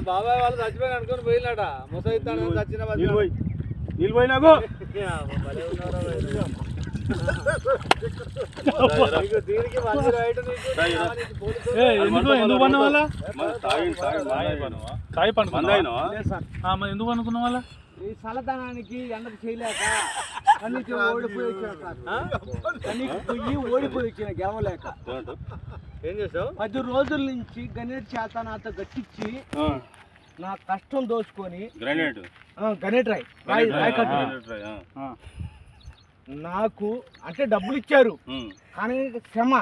బాబాయ్ వాళ్ళు చచ్చిపోయి అనుకుని పోయినాట ముసైతాను చచ్చిన నీళ్ళు పోయినాకు ఎందుకు పన్న వాళ్ళ కాయ పండుకున్నా ఎందుకు అనుకున్న వాళ్ళ ఈ చల్లదనానికి ఎండకు చేయలేక కన్నీకి ఓడిపోయి వచ్చిన గెవలేక ఏం చేసావు 10 రోజుల నుంచి గణేట్ చేత నాతో గట్టించి నా కష్టం దోచుకొని గణేట్ రాయ్ నాకు అంటే డబ్బులు ఇచ్చారు కానీ క్షమ